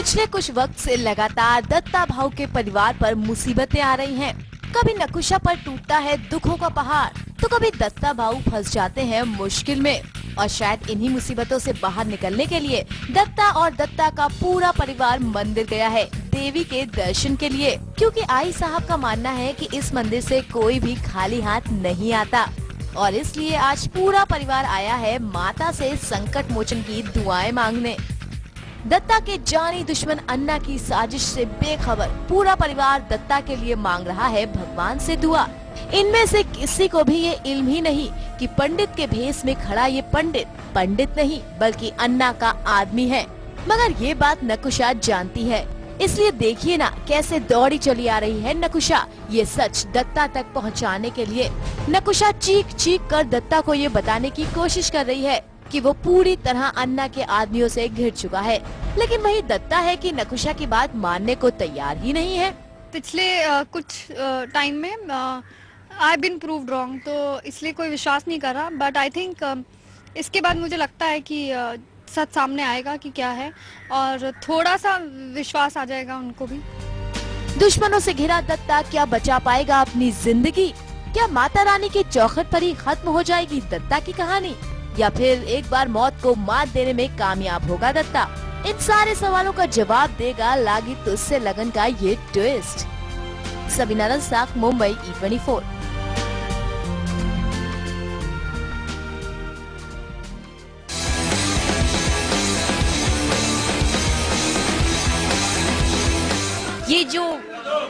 पिछले कुछ वक्त से लगातार दत्ता भाऊ के परिवार पर मुसीबतें आ रही हैं। कभी नकुशा पर टूटता है दुखों का पहाड़, तो कभी दत्ता भाऊ फंस जाते हैं मुश्किल में। और शायद इन्हीं मुसीबतों से बाहर निकलने के लिए दत्ता और दत्ता का पूरा परिवार मंदिर गया है देवी के दर्शन के लिए, क्योंकि आई साहब का मानना है कि इस मंदिर से कोई भी खाली हाथ नहीं आता। और इसलिए आज पूरा परिवार आया है माता से संकट मोचन की दुआएं मांगने। दत्ता के जानी दुश्मन अन्ना की साजिश से बेखबर पूरा परिवार दत्ता के लिए मांग रहा है भगवान से दुआ। इनमें से किसी को भी ये इल्म ही नहीं कि पंडित के भेष में खड़ा ये पंडित नहीं बल्कि अन्ना का आदमी है। मगर ये बात नकुशा जानती है, इसलिए देखिए ना कैसे दौड़ी चली आ रही है नकुशा ये सच दत्ता तक पहुंचाने के लिए। नकुशा चीख चीख कर दत्ता को ये बताने की कोशिश कर रही है कि वो पूरी तरह अन्ना के आदमियों से घिर चुका है, लेकिन वही दत्ता है कि नकुशा की बात मानने को तैयार ही नहीं है। पिछले कुछ टाइम में आई बीन प्रूव्ड रॉन्ग, तो इसलिए कोई विश्वास नहीं कर रहा। बट आई थिंक इसके बाद मुझे लगता है कि सच सामने आएगा कि क्या है, और थोड़ा सा विश्वास आ जाएगा उनको भी। दुश्मनों से घिरा दत्ता क्या बचा पाएगा अपनी जिंदगी? क्या माता रानी की चौखट पर ही खत्म हो जाएगी दत्ता की कहानी, या फिर एक बार मौत को मात देने में कामयाब होगा दत्ता? इन सारे सवालों का जवाब देगा लागी तुझसे लगन का ये ट्विस्ट। सबीना रज़ाक, मुंबई, E24। ये जो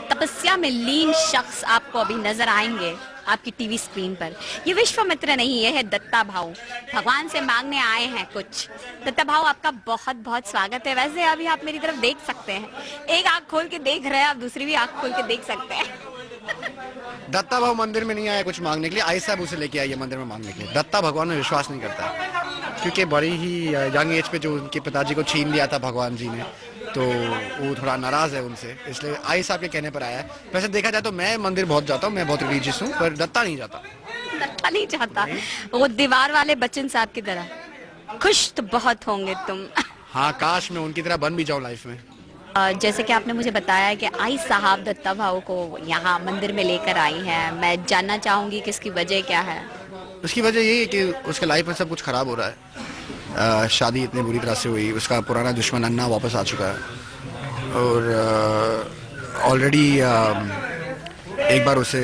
तपस्या में लीन शख्स आपको अभी नजर आएंगे आपकी टीवी स्क्रीन पर, ये विश्वामित्र नहीं, ये है दत्ता भाऊ। भगवान से मांगने आए हैं कुछ। दत्ता भाऊ, आपका बहुत बहुत स्वागत है। वैसे अभी आप मेरी तरफ देख सकते हैं, एक आंख खोल के देख रहे हैं, आप दूसरी भी आंख खोल के देख सकते हैं। दत्ता भाऊ मंदिर में नहीं आया कुछ मांगने के लिए, आई साहब उसे लेके आई है मंदिर में मांगने के लिए। दत्ता भगवान में विश्वास नहीं करता, क्योंकि बड़ी ही यंग एज पे जो उनके पिताजी को छीन लिया था भगवान जी ने, तो वो थोड़ा नाराज है उनसे, इसलिए आई साहब के कहने पर आया है। वैसे देखा जाए तो मैं मंदिर बहुत जाता हूँ, मैं बहुत रिलीजियस हूँ, पर दत्ता नहीं जाता। दत्ता नहीं चाहता, वो दीवार वाले बच्चन साहब की तरह। खुश तो बहुत होंगे तुम। हाँ, काश मैं उनकी तरह बन भी जाऊँ लाइफ में। जैसे कि आपने मुझे बताया कि आई साहब दत्ता भाऊ को यहाँ मंदिर में लेकर आई हैं, मैं जानना चाहूंगी कि इसकी वजह क्या है। उसकी वजह यही है कि उसके लाइफ में सब कुछ खराब हो रहा है। शादी इतनी बुरी तरह से हुई, उसका पुराना दुश्मन अन्ना वापस आ चुका है, और ऑलरेडी एक बार उसे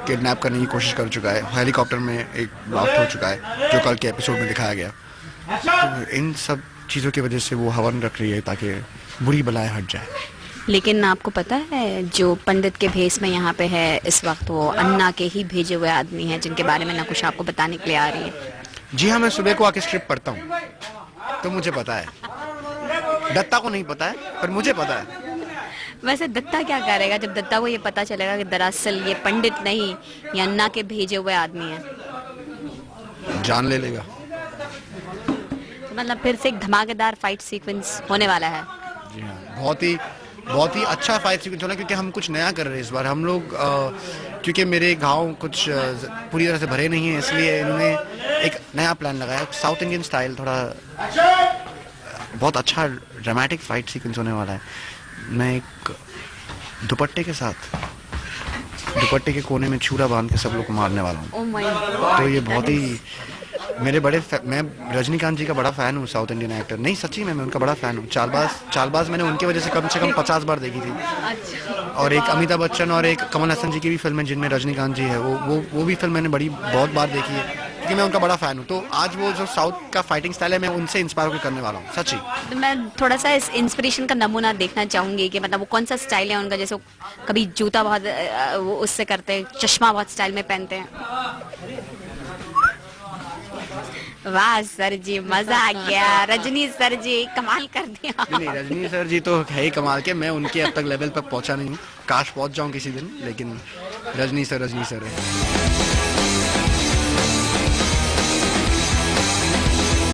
किडनैप करने की कोशिश कर चुका है। हेलीकॉप्टर में एक ब्लास्ट हो चुका है, जो कल के एपिसोड में दिखाया गया। तो इन सब चीज़ों की वजह से वो हवन रख रही है ताकि बुरी बलाएं हट जाए। लेकिन आपको पता है जो पंडित के भेष में यहाँ पे है इस वक्त, वो अन्ना के ही भेजे हुए आदमी हैं, जिनके बारे में नकुशा आपको बताने के लिए आ रही है। जी हाँ, मैं सुबह को आके स्क्रिप्ट पढ़ता हूँ, तो मुझे पता है। दत्ता को नहीं पता है, पर मुझे पता है। वैसे दत्ता क्या करेगा जब दत्ता को ये पता चलेगा कि दरअसल ये पंडित नहीं, ये अन्ना के भेजे हुए आदमी है? जान ले लेगा। तो मतलब फिर से एक धमाकेदार फाइट सीक्वेंस होने वाला है। जी हाँ, बहुत ही अच्छा फाइट सीक्वेंस होना, क्योंकि हम कुछ नया कर रहे हैं इस बार। हम लोग क्योंकि मेरे गांव कुछ पूरी तरह से भरे नहीं है, इसलिए इन्होंने एक नया प्लान लगाया, साउथ इंडियन स्टाइल, थोड़ा बहुत अच्छा ड्रामेटिक फाइट सीक्वेंस होने वाला है। मैं एक दुपट्टे के साथ, दुपट्टे के कोने में छुरा बांध के सब लोग को मारने वाला हूँ। Oh my God. तो ये बहुत ही मैं रजनीकांत जी का बड़ा फैन हूँ, साउथ इंडियन एक्टर। नहीं, सच्ची में मैं उनका बड़ा फैन हूँ। चालबाज मैंने उनकी वजह से कम 50 बार देखी थी। अच्छा। और एक अमिताभ बच्चन और एक कमल हसन जी की भी फिल्म है जिनमें रजनीकांत जी है, वो भी फिल्म मैंने बहुत बार देखी है, क्योंकि मैं उनका बड़ा फैन हूँ। तो आज वो जो साउथ का फाइटिंग स्टाइल है, मैं उनसे इंस्पायर होकर करने वाला हूँ, सच्ची। तो मैं थोड़ा सा इस इंस्पिरेशन का नमूना देखना चाहूंगी कि मतलब वो कौन सा स्टाइल है उनका। जैसे कभी जूता बहुत वो उससे करते हैं, चश्मा बहुत स्टाइल में पहनते हैं। वाह सर जी, मजा आ गया। रजनी सर जी कमाल कर दिया। नहीं, रजनी सर जी तो है ही कमाल के। मैं उनके अब तक लेवल पर पहुंचा नहीं हूँ, काश पहुंच जाऊं किसी दिन, लेकिन रजनी सर है।